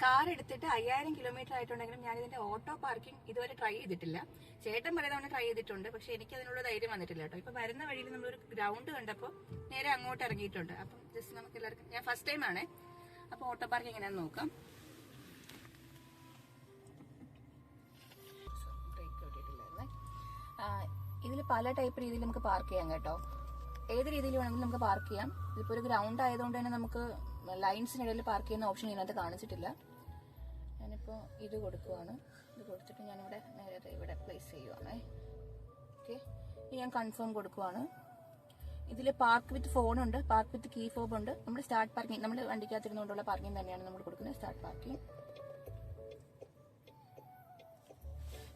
Car എടുത്തിട്ട് 5000 kilometre ആയിട്ടുണ്ടെങ്കിലും ഞാൻ ഇതിന്റെ ഓട്ടോ പാർക്കിംഗ് ഇതുവരെ ട്രൈ ചെയ്തിട്ടില്ല. ചേട്ടൻ പലതവണ ട്രൈ ചെയ്തിട്ടുണ്ട്, പക്ഷെ എനിക്ക് അതിനുള്ള ധൈര്യം വന്നിട്ടില്ല കേട്ടോ. ഇപ്പൊ വരുന്ന വഴിയിൽ നമ്മളൊരു ഗ്രൗണ്ട് കണ്ടപ്പോൾ നേരെ അങ്ങോട്ട് ഇറങ്ങിയിട്ടുണ്ട്. അപ്പം ജസ്റ്റ് നമുക്ക് എല്ലാവർക്കും, ഞാൻ ഫസ്റ്റ് ടൈം ആണേ, അപ്പൊ ഓട്ടോ പാർക്കിംഗ് എങ്ങനെയാന്ന് നോക്കാം. ഇതിൽ പല ടൈപ്പ് രീതിയിൽ നമുക്ക് പാർക്ക് ചെയ്യാം കേട്ടോ. ഏത് രീതിയിൽ വേണമെങ്കിലും നമുക്ക് പാർക്ക് ചെയ്യാം. ഇതിപ്പോ ഒരു ഗ്രൗണ്ട് ആയതുകൊണ്ട് തന്നെ നമുക്ക് ലൈൻസിനിടയിൽ പാർക്ക് ചെയ്യുന്ന ഓപ്ഷൻ ഇതിനകത്ത് കാണിച്ചിട്ടില്ല. ഞാനിപ്പോ ഇത് കൊടുക്കുവാണ്. ഇത് കൊടുത്തിട്ട് ഞാനിവിടെ നേരെ ഇവിടെ പ്ലേസ് ചെയ്യുവാണേ. ഓക്കെ, ഞാൻ കൺഫേം കൊടുക്കുവാണ്. ഇതിൽ പാർക്ക് വിത്ത് ഫോൺ ഉണ്ട്, പാർക്ക് വിത്ത് കീ ഫോബ് ഉണ്ട്. നമ്മുടെ സ്റ്റാർട്ട് പാർക്കിംഗ്, നമ്മുടെ വണ്ടിക്കകത്തിരുന്നുകൊണ്ടുള്ള പാർക്കിംഗ് തന്നെയാണ് നമ്മൾ കൊടുക്കുന്നത്, സ്റ്റാർട്ട് പാർക്കിംഗ്.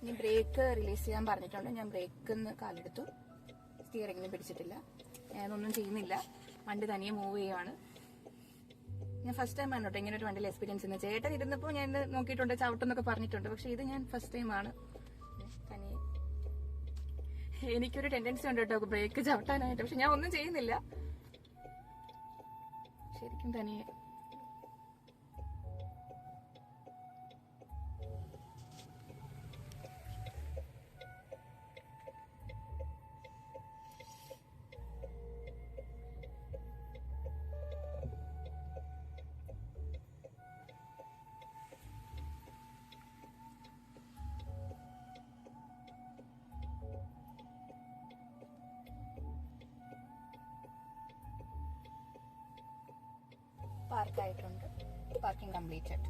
ഇനി ബ്രേക്ക് റിലീസ് ചെയ്യാൻ പറഞ്ഞിട്ടുണ്ട്. ഞാൻ ബ്രേക്കിന്ന് കാലെടുത്തു, സ്റ്റിയറിംഗിന് പിടിച്ചിട്ടില്ല, ഞാനൊന്നും ചെയ്യുന്നില്ല, വണ്ടി തനിയെ മൂവ് ചെയ്യുവാണ്. ഞാൻ ഫസ്റ്റ് ടൈം ആണ് കേട്ടോ ഇങ്ങനെ ഒരു വണ്ടിയിൽ എക്സ്പീരിയൻസ് ചെയ്യുന്നത്. ചേട്ടൻ ഇരുന്നപ്പോൾ ഞാൻ നോക്കിയിട്ടുണ്ട്, ചവിട്ടെന്നൊക്കെ പറഞ്ഞിട്ടുണ്ട്, പക്ഷെ ഇത് ഞാൻ ഫസ്റ്റ് ടൈം ആണ് തനിയെ. എനിക്കൊരു ടെൻഡൻസി ഉണ്ട് കേട്ടോ ബ്രേക്ക് ചവിട്ടാനായിട്ട്, പക്ഷെ ഞാൻ ഒന്നും ചെയ്യുന്നില്ല, ശരിക്കും തനിയെ. പാർക്കായിട്ടുണ്ട്, പാർക്കിംഗ് കംപ്ലീറ്റഡ്.